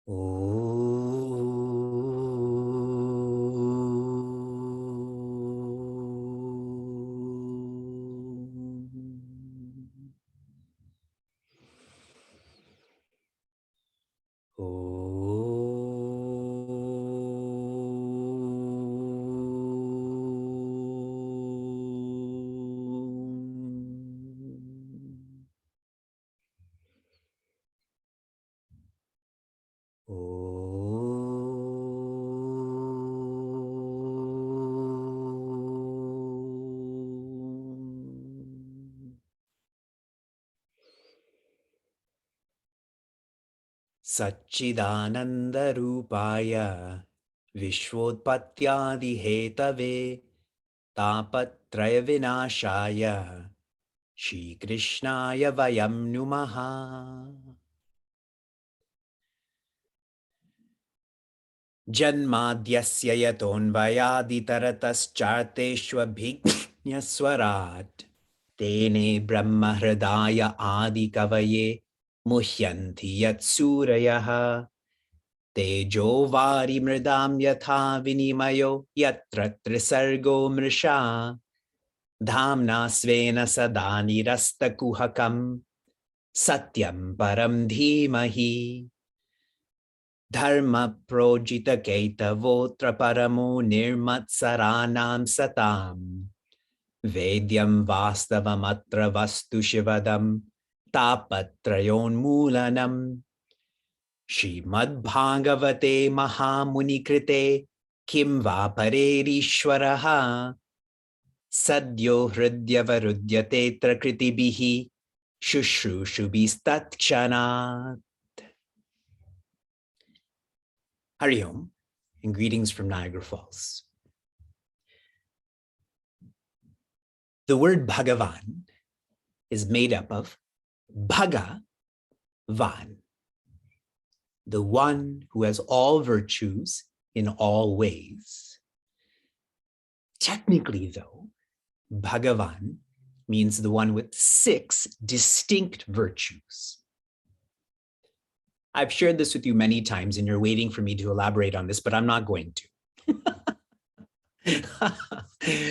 Oh. Satchidanandarupaya Vishwotpatyadihetave Tapatraya Vinashaya Shri Krishnaya Vayam Numaha. Janmadyasya yatonvayaditaratascharteshvabhignaswarat Tene Brahma Hridaya Adi Kavaye Muhyanti Yatsurayaha Tejo Vari Mridam Yatha Vinimayo Yatra Trisargo Mrisha Dhamna Svena Sadani Rastakuhakam Satyam Param Dhimahi Dharma Projita Kaitavotra Paramo Nirmatsaranam Satam Vedyam Vastavamatra Vastu Shivadam Tapatrayon Mulanam Srimad Bhagavate Mahamuni Krite Kim Va Parerishwaraha Sadyo Hridyavarudyate Trakritibihi Shushrushubistatkshanat. Hari Om, and greetings from Niagara Falls. The word Bhagavan is made up of Bhagavan, the one who has all virtues in all ways. Technically, though, Bhagavan means the one with 6 distinct virtues. I've shared this with you many times, and you're waiting for me to elaborate on this, but I'm not going to.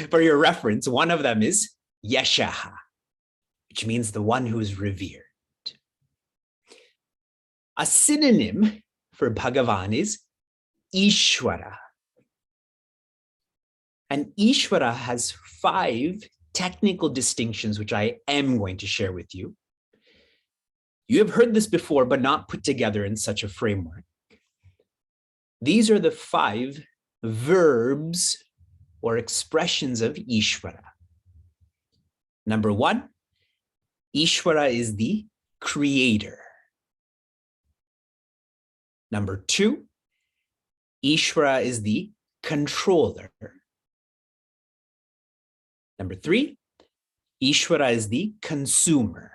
For your reference, one of them is Yashaha, which means the one who is revered. A synonym for Bhagavan is Ishwara. And Ishwara has 5 technical distinctions, which I am going to share with you. You have heard this before, but not put together in such a framework. These are the 5 verbs or expressions of Ishwara. Number 1, Ishwara is the creator. Number 2, Ishwara is the controller. Number 3, Ishwara is the consumer.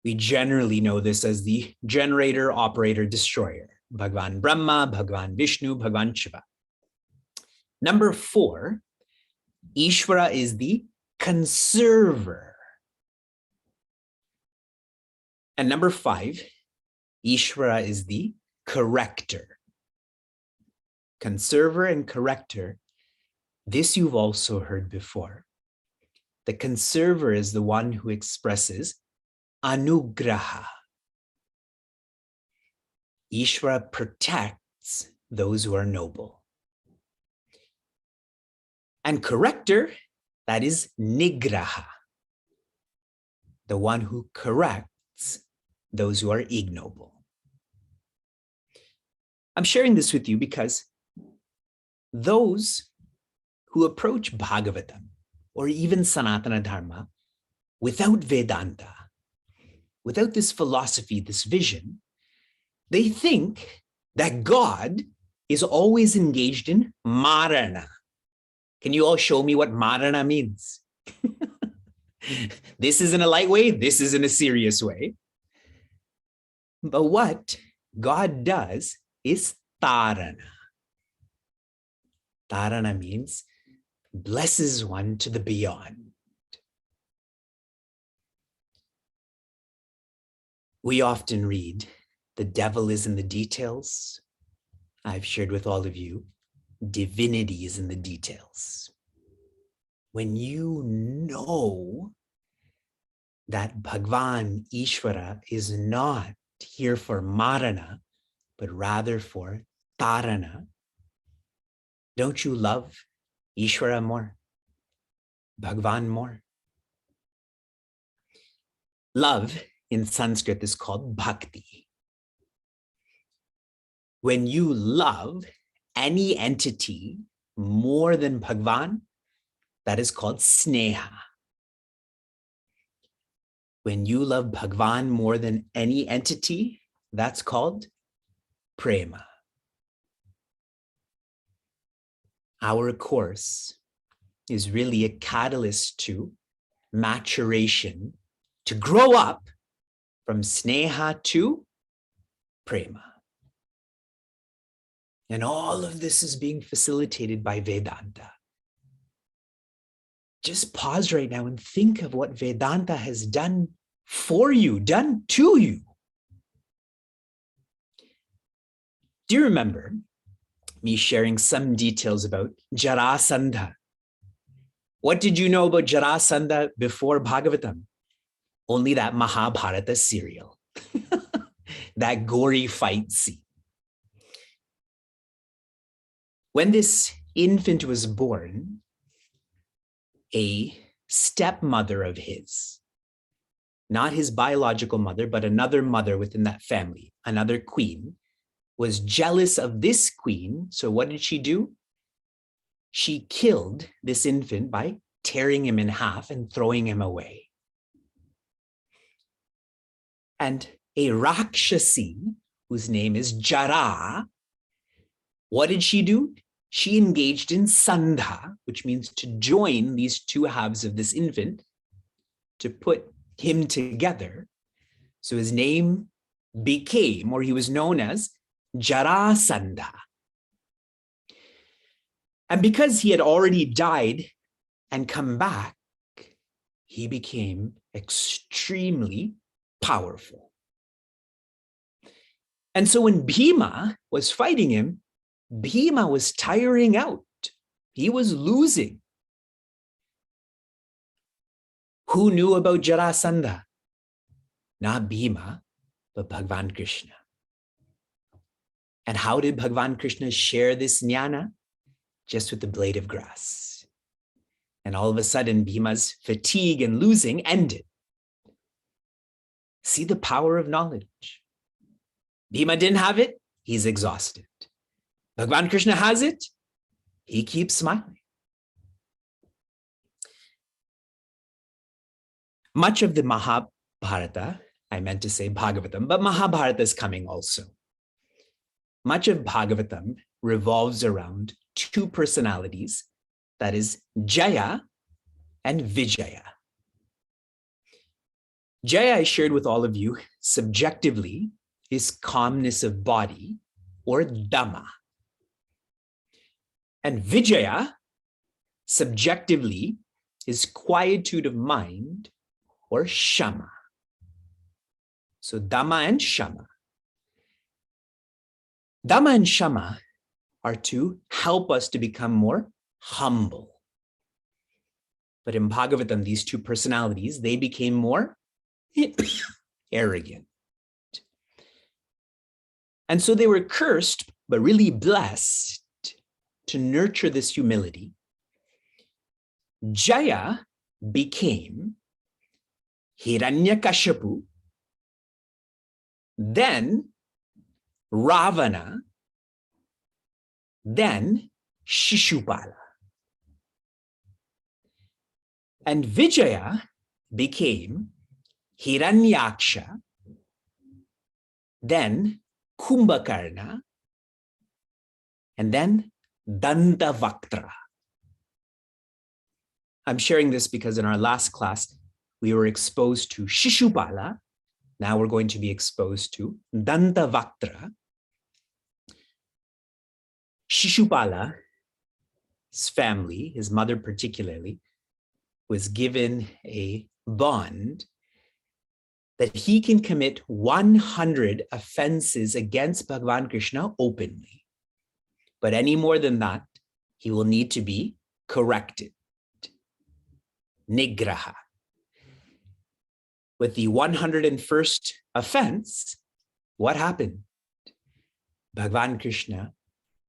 We generally know this as the generator, operator, destroyer. Bhagavan Brahma, Bhagavan Vishnu, Bhagavan Shiva. Number 4, Ishwara is the conserver. And number 5, Ishwara is the corrector. Conserver and corrector, this you've also heard before. The conserver is the one who expresses anugraha. Ishwara protects those who are noble. And corrector, that is nigraha, the one who corrects those who are ignoble. I'm sharing this with you because those who approach Bhagavatam or even Sanatana Dharma without Vedanta, without this philosophy, this vision, they think that God is always engaged in marana. Can you all show me what marana means? This is in a light way, this is in a serious way. But what God does is tarana. Tarana means blesses one to the beyond. We often read The devil is in the details. I've shared with all of you, divinity is in the details. When you know that Bhagwan Ishvara is not here for Marana, but rather for Tarana, don't you love Ishvara more? Bhagwan more? Love in Sanskrit is called bhakti. When you love any entity more than Bhagwan, that is called sneha. When you love Bhagwan more than any entity, that's called prema. Our course is really a catalyst to maturation, to grow up from sneha to prema. And all of this is being facilitated by Vedanta. Just pause right now and think of what Vedanta has done for you, done to you. Do you remember me sharing some details about Jarasandha? What did you know about Jarasandha before Bhagavatam? Only that Mahabharata serial, that gory fight scene. When this infant was born, a stepmother of his, not his biological mother, but another mother within that family, another queen, was jealous of this queen. So what did she do? She killed this infant by tearing him in half and throwing him away. And a Rakshasi, whose name is Jara, what did she do? She engaged in sandha, which means to join these two halves of this infant, to put him together. So his name became, or he was known as, Jarasandha. And because he had already died and come back, he became extremely powerful. And so when Bhima was fighting him, Bhima was tiring out. He was losing. Who knew about Jarasandha? Not Bhima, but Bhagavan Krishna. And how did Bhagavan Krishna share this jnana? Just with the blade of grass. And all of a sudden, Bhima's fatigue and losing ended. See the power of knowledge. Bhima didn't have it, he's exhausted. Bhagavan Krishna has it, he keeps smiling. Much of the Mahabharata, I meant to say Bhagavatam, but Mahabharata is coming also. Much of Bhagavatam revolves around two personalities, that is Jaya and Vijaya. Jaya, I shared with all of you, subjectively, is calmness of body or Dhamma. And Vijaya, subjectively, is quietude of mind or Shama. So Dhamma and Shama. Dhamma and Shama are to help us to become more humble. But in Bhagavatam, these two personalities, they became more arrogant. And so they were cursed, but really blessed to nurture this humility. Jaya became Hiranyakashipu, then Ravana, then Shishupala. And Vijaya became Hiranyaksha, then Kumbhakarna, and then Dantavaktra. I'm sharing this because in our last class, we were exposed to Shishupala. Now we're going to be exposed to Dantavaktra. Shishupala's family, his mother particularly, was given a bond that he can commit 100 offenses against Bhagavan Krishna openly. But any more than that, he will need to be corrected. Nigraha. With the 101st offense, what happened? Bhagavan Krishna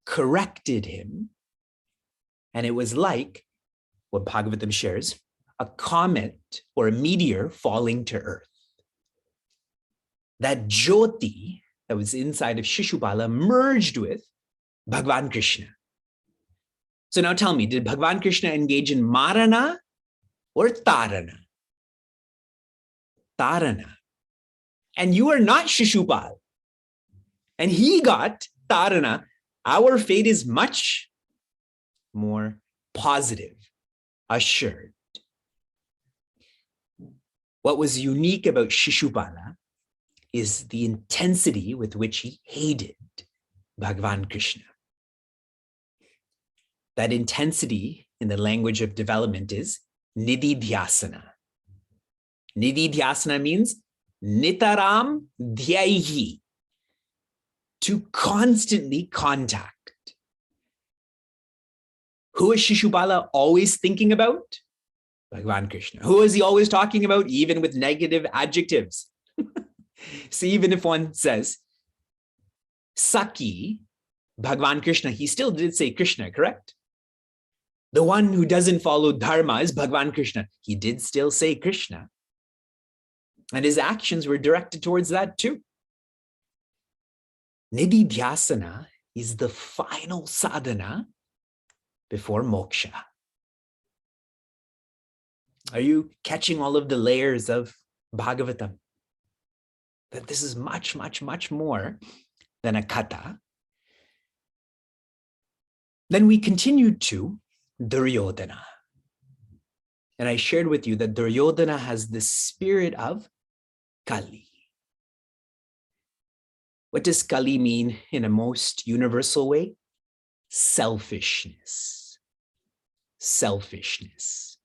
corrected him, and it was like what Bhagavatam shares, a comet or a meteor falling to earth. That Jyoti that was inside of Shishupala merged with Bhagavan Krishna. So now tell me, did Bhagavan Krishna engage in Marana or Tarana? Tarana. And you are not Shishupal. And he got Tarana. Our fate is much more positive, assured. What was unique about Shishupala is the intensity with which he hated Bhagavan Krishna. That intensity in the language of development is nididhyasana. Nididhyasana means nitaram dhyaihi, to constantly contact. Who is Shishupala always thinking about? Bhagavan Krishna. Who is he always talking about, even with negative adjectives? So even if one says, Saki, Bhagavan Krishna, he still did say Krishna, correct? The one who doesn't follow dharma is Bhagavan Krishna. He did still say Krishna. And his actions were directed towards that too. Nididhyasana is the final sadhana before moksha. Are you catching all of the layers of Bhagavatam? That this is much, much, much more than a katha. Then we continued to Duryodhana. And I shared with you that Duryodhana has the spirit of Kali. What does Kali mean in a most universal way? Selfishness. Selfishness.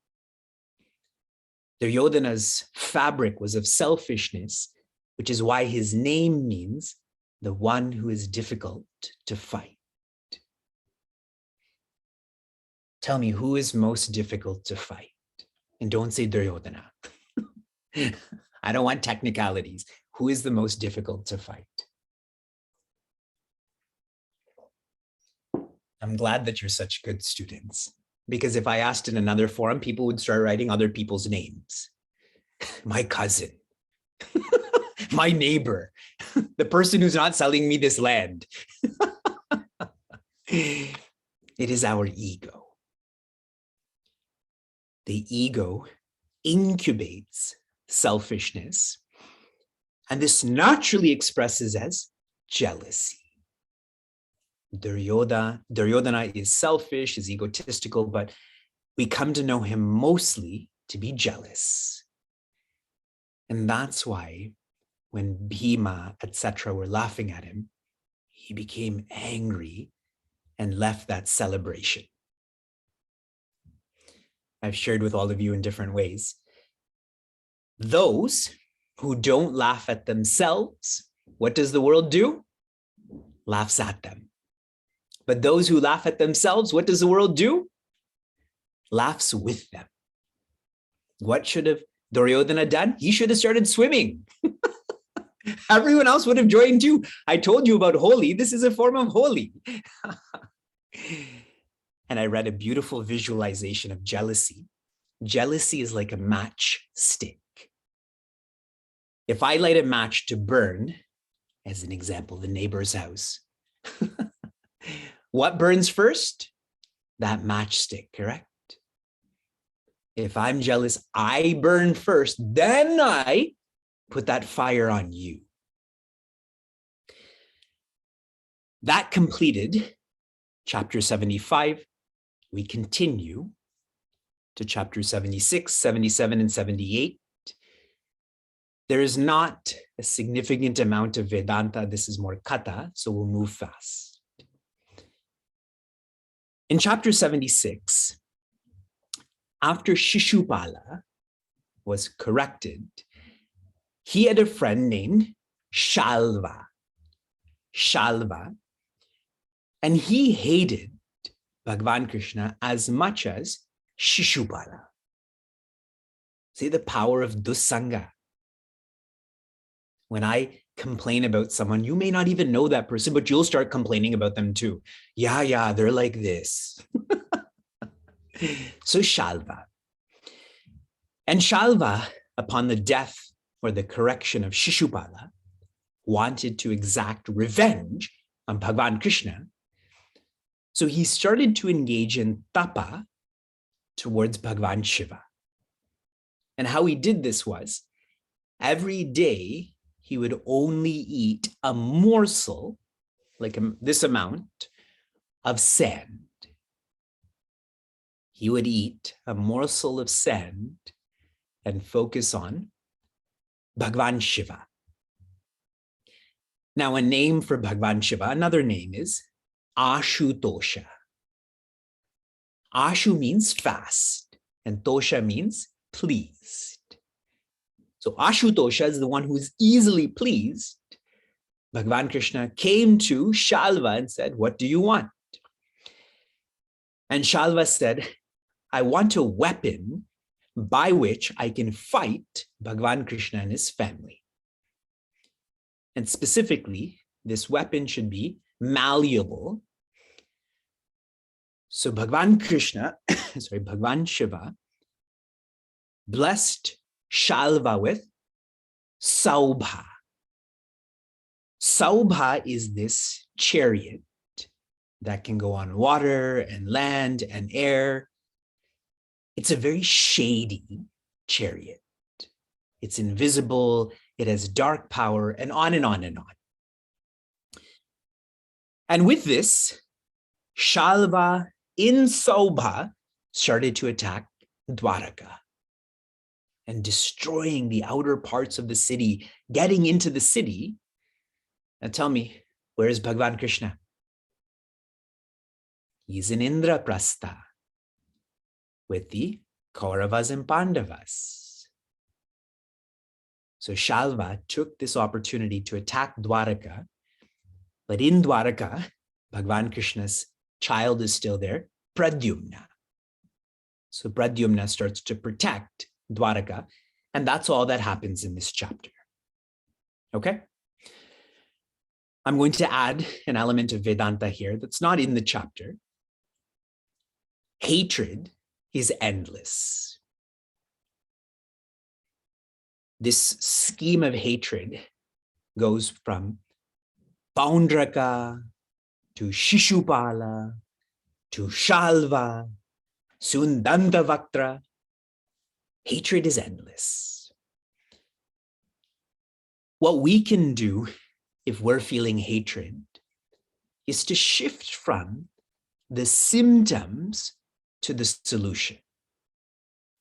Duryodhana's fabric was of selfishness, which is why his name means the one who is difficult to fight. Tell me, who is most difficult to fight? And don't say Duryodhana. I don't want technicalities. Who is the most difficult to fight? I'm glad that you're such good students, because if I asked in another forum, people would start writing other people's names. My cousin, my neighbor, the person who's not selling me this land. It is our ego. The ego incubates selfishness, and this naturally expresses as jealousy. Duryodhana is selfish, is egotistical, but we come to know him mostly to be jealous. And that's why when Bhima, etc., were laughing at him, he became angry and left that celebration. I've shared with all of you in different ways. Those who don't laugh at themselves, what does the world do? Laughs at them. But those who laugh at themselves, what does the world do? Laughs with them. What should have Duryodhana done? He should have started swimming. Everyone else would have joined too. I told you about Holi. This is a form of Holi. And I read a beautiful visualization of jealousy. Jealousy is like a matchstick. If I light a match to burn, as an example, the neighbor's house, what burns first? That matchstick, correct? If I'm jealous, I burn first, then I put that fire on you. That completed chapter 75. We continue to chapter 76, 77, and 78. There is not a significant amount of Vedanta. This is more Katha, so we'll move fast. In chapter 76, after Shishupala was corrected, he had a friend named Shalva. Shalva. And he hated Bhagavan Krishna as much as Shishupala. See the power of dusanga. When I complain about someone, you may not even know that person, but you'll start complaining about them too. Yeah, they're like this. So Shalva. And Shalva, upon the death or the correction of Shishupala, wanted to exact revenge on Bhagavan Krishna. So he started to engage in tapa towards Bhagavan Shiva. And how he did this was, every day he would only eat a morsel, like this amount, of sand. He would eat a morsel of sand and focus on Bhagavan Shiva. Now, a name for Bhagavan Shiva, another name is Ashutosha. Ashu means fast, and Tosha means pleased. So Ashutosha is the one who is easily pleased. Bhagavan Krishna came to Shalva and said, "What do you want?" And Shalva said, "I want a weapon by which I can fight Bhagavan Krishna and his family. And specifically, this weapon should be malleable." So Bhagavan Krishna, Bhagavan Shiva, blessed Shalva with Saubha. Saubha is this chariot that can go on water and land and air. It's a very shady chariot. It's invisible, it has dark power, and on and on and on. And with this, Shalva in Saubha started to attack Dwaraka and destroying the outer parts of the city, getting into the city. Now tell me, where is Bhagavan Krishna? He's in Indraprastha with the Kauravas and Pandavas. So Shalva took this opportunity to attack Dwaraka, but in Dwaraka, Bhagavan Krishna's child is still there, Pradyumna. So Pradyumna starts to protect Dwaraka, and that's all that happens in this chapter. Okay? I'm going to add an element of Vedanta here that's not in the chapter. Hatred is endless. This scheme of hatred goes from Paundraka to Shishupala to Shalva, Sundantavaktra. Hatred is endless. What we can do if we're feeling hatred is to shift from the symptoms to the solution.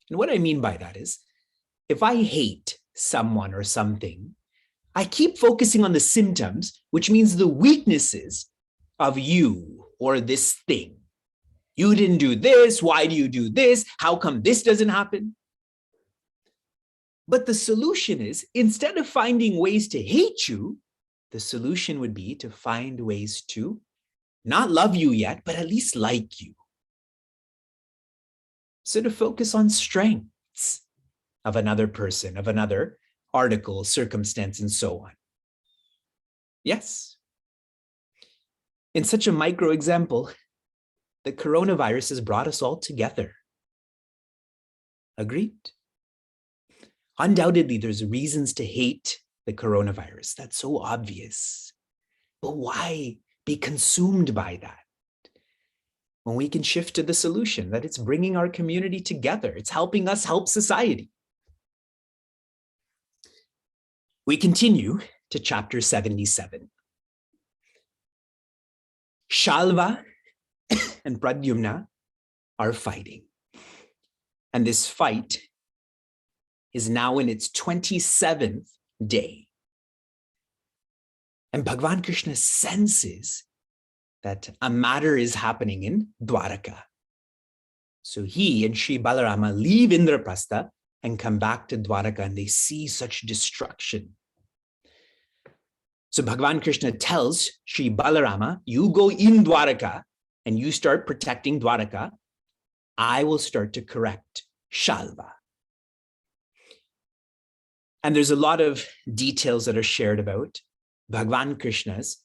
And what I mean by that is, if I hate someone or something, I keep focusing on the symptoms, which means the weaknesses of you or this thing. You didn't do this. Why do you do this? How come this doesn't happen? But the solution is, instead of finding ways to hate you, the solution would be to find ways to not love you yet, but at least like you. So to focus on strengths of another person, of another article, circumstance, and so on. Yes. In such a micro example, the coronavirus has brought us all together. Agreed? Undoubtedly, there's reasons to hate the coronavirus. That's so obvious. But why be consumed by that when we can shift to the solution, that it's bringing our community together? It's helping us help society. We continue to chapter 77. Shalva and Pradyumna are fighting. And this fight is now in its 27th day. And Bhagavan Krishna senses that a matter is happening in Dwaraka. So he and Sri Balarama leave Indraprastha and come back to Dwaraka and they see such destruction. So Bhagavan Krishna tells Sri Balarama, you go in Dwaraka and you start protecting Dwaraka. I will start to correct Shalva. And there's a lot of details that are shared about Bhagavan Krishna's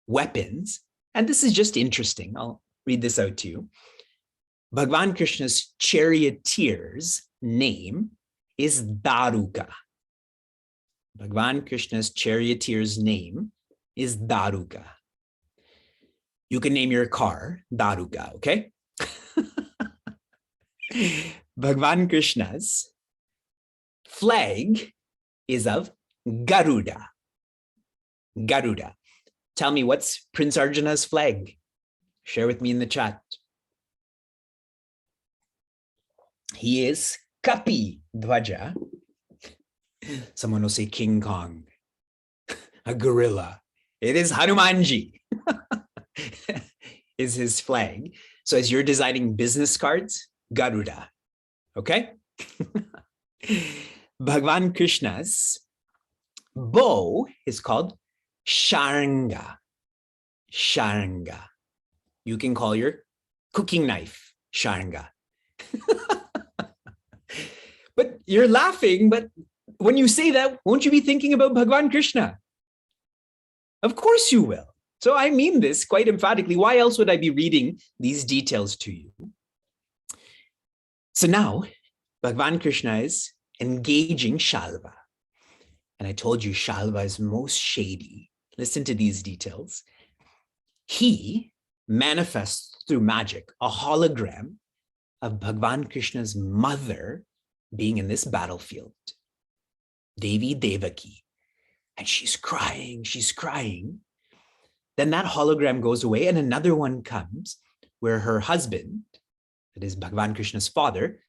weapons. And this is just interesting. I'll read this out to you. Bhagavan Krishna's charioteer's name is Daruka. Bhagavan Krishna's charioteer's name is Daruka. You can name your car Daruka, okay? Bhagavan Krishna's flag is of Garuda. Garuda. Tell me, what's Prince Arjuna's flag? Share with me in the chat. He is Kapi Dvaja. Someone will say King Kong, a gorilla. It is Hanumanji is his flag. So as you're designing business cards, Garuda, okay? Bhagavan Krishna's bow is called Sharanga. Sharanga. You can call your cooking knife Sharanga. But you're laughing, but when you say that, won't you be thinking about Bhagavan Krishna? Of course you will. So I mean this quite emphatically. Why else would I be reading these details to you? So now, Bhagavan Krishna is engaging Shalva. And I told you Shalva is most shady. Listen to these details. He manifests through magic a hologram of Bhagavan Krishna's mother being in this battlefield, Devi Devaki. And she's crying, she's crying. Then that hologram goes away and another one comes where her husband, that is Bhagavan Krishna's father,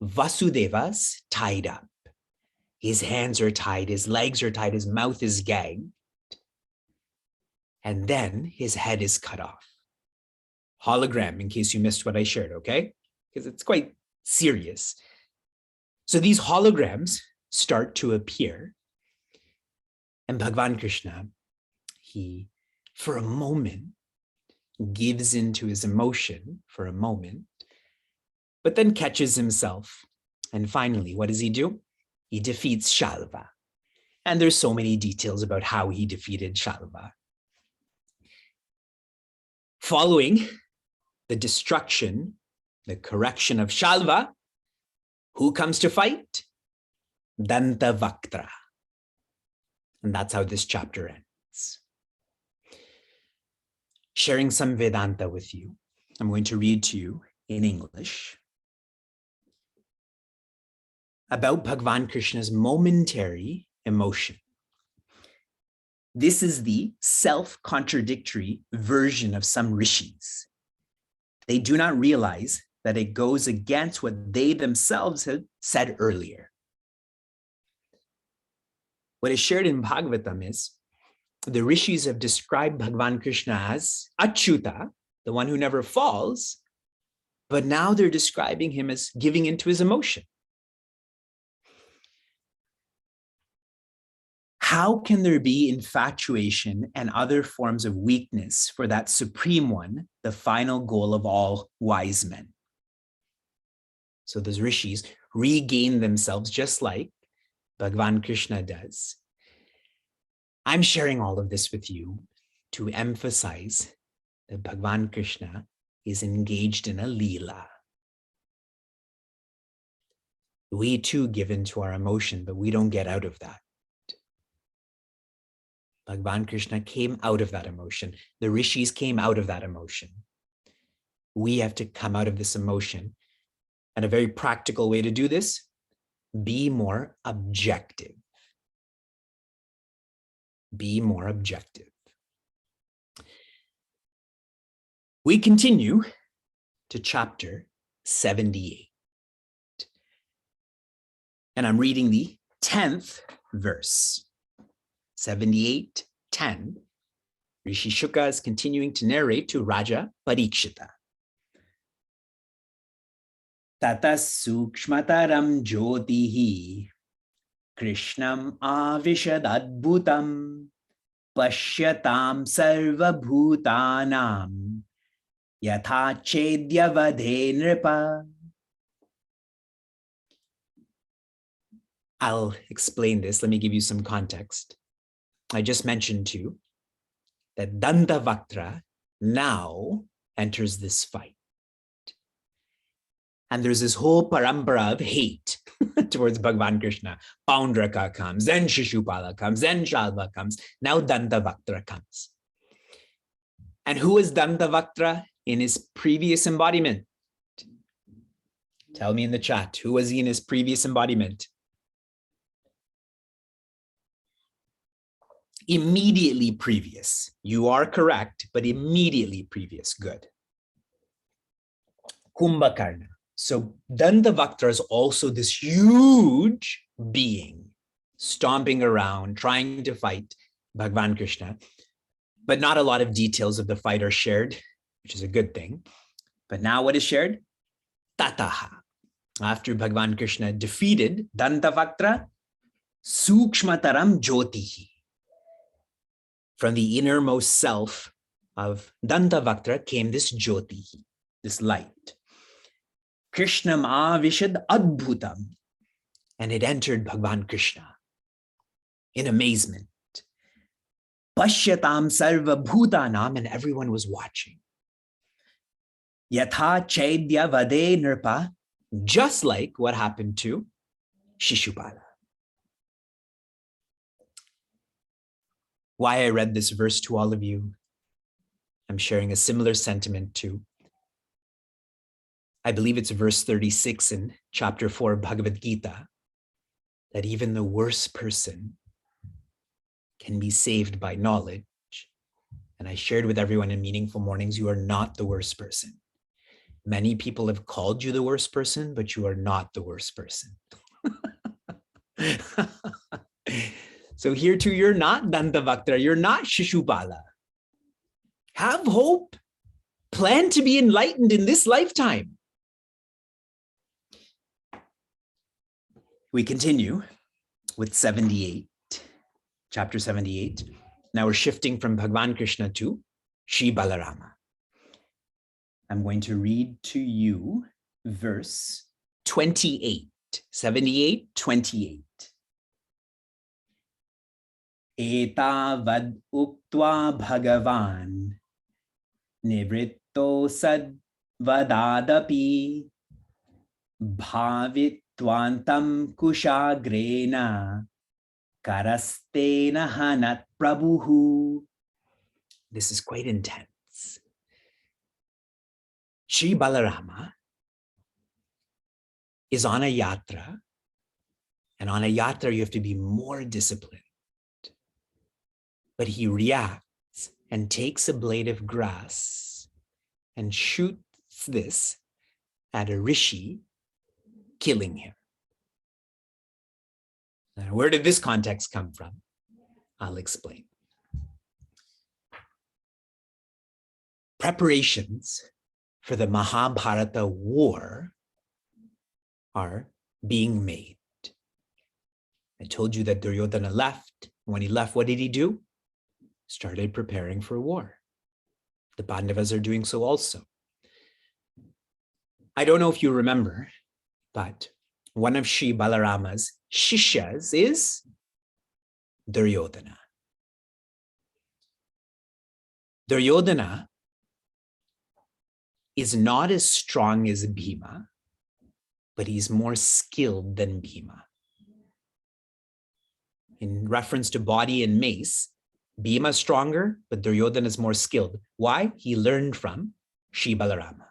Vasudeva's tied up. His hands are tied, his legs are tied, his mouth is gagged. And then his head is cut off. Hologram, in case you missed what I shared, okay? Because it's quite serious. So these holograms start to appear. And Bhagavan Krishna, he, for a moment, gives into his emotion for a moment, but then catches himself. And finally, what does he do? He defeats Shalva. And there's so many details about how he defeated Shalva. Following the destruction, the correction of Shalva, who comes to fight? Dantavaktra. And that's how this chapter ends. Sharing some Vedanta with you. I'm going to read to you in English about Bhagavan Krishna's momentary emotion. This is the self-contradictory version of some rishis. They do not realize that it goes against what they themselves had said earlier. What is shared in Bhagavatam is the rishis have described Bhagavan Krishna as Achyuta, the one who never falls, but now they're describing him as giving into his emotion. How can there be infatuation and other forms of weakness for that supreme one, the final goal of all wise men? So those rishis regain themselves just like Bhagavan Krishna does. I'm sharing all of this with you to emphasize that Bhagavan Krishna is engaged in a leela. We too give in to our emotion, but we don't get out of that. Bhagavan Krishna came out of that emotion. The rishis came out of that emotion. We have to come out of this emotion. And a very practical way to do this, be more objective. Be more objective. We continue to chapter 78. And I'm reading the 10th verse. 78:10. Rishi Shuka is continuing to narrate to Raja Parikshita. Tata sukshmataram jyotihi Krishnam avishad adbhutam Pashyatam sarvabhutanam Yatha chedyavadhe nripa. I'll explain this. Let me give you some context. I just mentioned to you that Dantavaktra now enters this fight. And there's this whole parampara of hate towards Bhagavan Krishna. Paundraka comes, then Shishupala comes, then Shalva comes. Now Dantavaktra comes. And who is Dantavaktra in his previous embodiment? Tell me in the chat, who was he in his previous embodiment? Immediately previous. You are correct, but immediately previous. Good. Kumbhakarna. So Dantavaktra is also this huge being stomping around, trying to fight Bhagavan Krishna, but not a lot of details of the fight are shared, which is a good thing. But now what is shared? Tataha. After Bhagavan Krishna defeated Dantavaktra, Sukshmataram Jyotihi. From the innermost self of Dantavaktra came this Jyotihi, this light. Krishnam avishad adbhutam. And it entered Bhagavan Krishna in amazement. Pashyatam sarva bhutanam, and everyone was watching. Yatha chaidya vade nirpa, just like what happened to Shishupala. Why I read this verse to all of you, I'm sharing a similar sentiment to, I believe it's verse 36 in chapter 4 of Bhagavad Gita, that even the worst person can be saved by knowledge. And I shared with everyone in Meaningful Mornings, you are not the worst person. Many people have called you the worst person, but you are not the worst person. So here too, you're not Dantavaktra, you're not Shishupala. Have hope. Plan to be enlightened in this lifetime. We continue with 78, chapter 78. Now we're shifting from Bhagavan Krishna to Shri Balarama. I'm going to read to you verse 28, 78, 28. Etavad uktva Bhagavan nivritto sad vadadapi bhavitvantam kushagrena karastena hanat prabhuhu. This is quite intense. Shri Balarama is on a yatra, and on a yatra you have to be more disciplined. But he reacts and takes a blade of grass and shoots this at a rishi, killing him. Now, where did this context come from? I'll explain. Preparations for the Mahabharata war are being made. I told you that Duryodhana left. When he left, what did he do? Started preparing for war. The Pandavas are doing so also. I don't know if you remember, but one of Shri Balarama's shishyas is Duryodhana. Duryodhana is not as strong as Bhima, but he's more skilled than Bhima. In reference to body and mace, Bhima is stronger, but Duryodhana is more skilled. Why? He learned from Shri Balarama.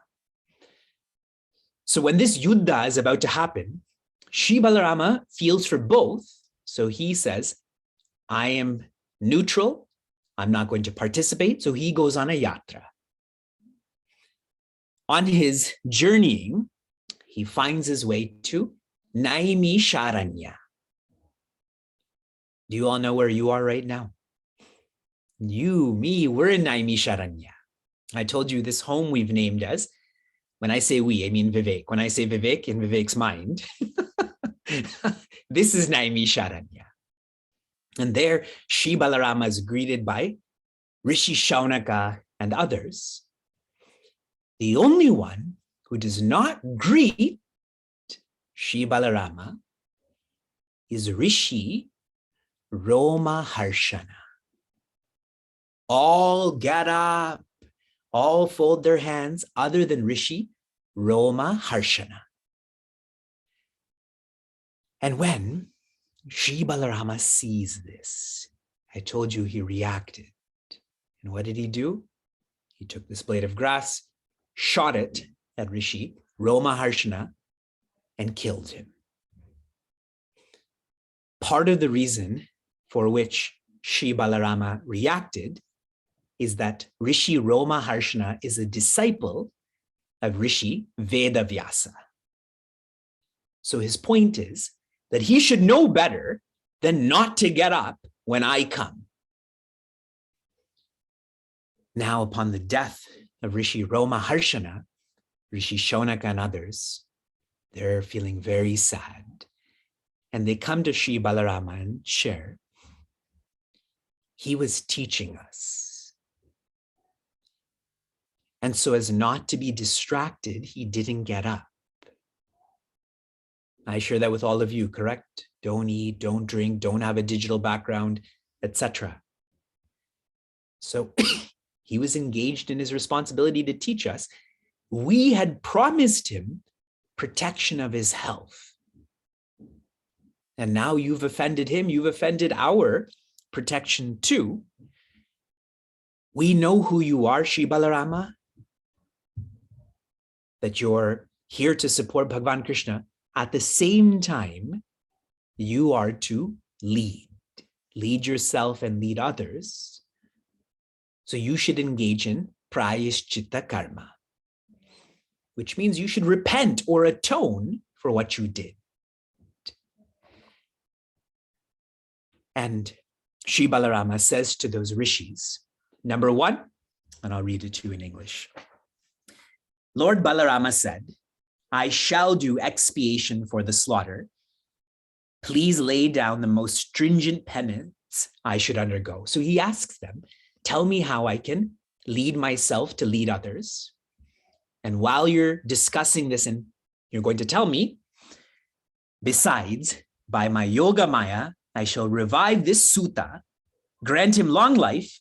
So when this Yuddha is about to happen, Shri Balarama feels for both. So he says, I am neutral. I'm not going to participate. So he goes on a yatra. On his journeying, he finds his way to Naimisharanya. Do you all know where you are right now? You, me, we're in Naimisharanya. I told you this home we've named as When I say we, I mean Vivek. When I say Vivek, in Vivek's mind, this is Naimisharanya. And there, Shri Balarama is greeted by Rishi Shaunaka and others. The only one who does not greet Shri Balarama is Rishi Roma Harshana. All get up, all fold their hands, other than Rishi Roma Harshana. And when Shri Balarama sees this, I told you he reacted. And what did he do? He took this blade of grass, shot it at Rishi Roma Harshana, and killed him. Part of the reason for which Shri Balarama reacted is that Rishi Roma Harshana is a disciple of Rishi Vedavyasa. So his point is that he should know better than not to get up when I come. Now, upon the death of Rishi Roma Harshana, Rishi Shaunaka and others, they're feeling very sad. And they come to Shri Balarama and share. He was teaching us. And so as not to be distracted, he didn't get up. I share that with all of you, correct? Don't eat, don't drink, don't have a digital background, etc. So he was engaged in his responsibility to teach us. We had promised him protection of his health. And now you've offended him, you've offended our protection too. We know who you are, Shri Balarama, that you're here to support Bhagavan Krishna. At the same time, you are to lead yourself and lead others. So you should engage in prayashchitta karma, which means you should repent or atone for what you did. And Shri Balarama says to those rishis, number one, and I'll read it to you in English. Lord Balarama said, I shall do expiation for the slaughter. Please lay down the most stringent penance I should undergo. So he asks them, tell me how I can lead myself to lead others. And while you're discussing this, and you're going to tell me, besides, by my yoga maya, I shall revive this sutta, grant him long life,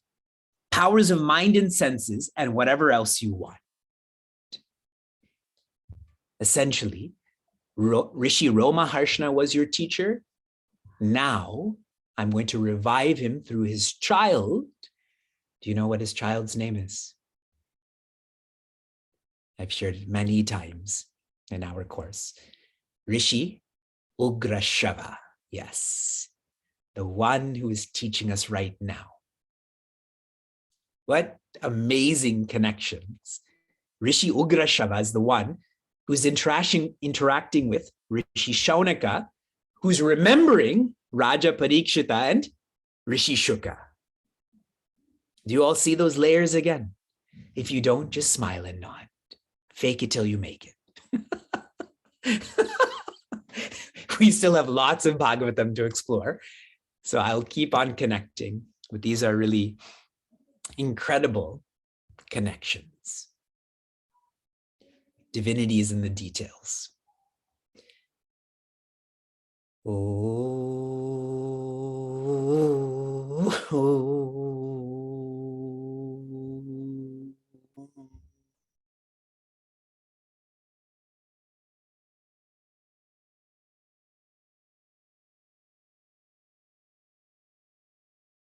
powers of mind and senses, and whatever else you want. Essentially, Rishi Roma Harshana was your teacher. Now I'm going to revive him through his child. Do you know what his child's name is? I've shared it many times in our course. Rishi Ugrashava. Yes, the one who is teaching us right now. What amazing connections. Rishi Ugrashava is the one who's interacting with Rishi Shaunaka, who's remembering Raja Parikshita and Rishi Shuka. Do you all see those layers again? If you don't, just smile and nod. Fake it till you make it. We still have lots of Bhagavatam to explore, so I'll keep on connecting. But these are really incredible connections. Divinity is in the details. Oh.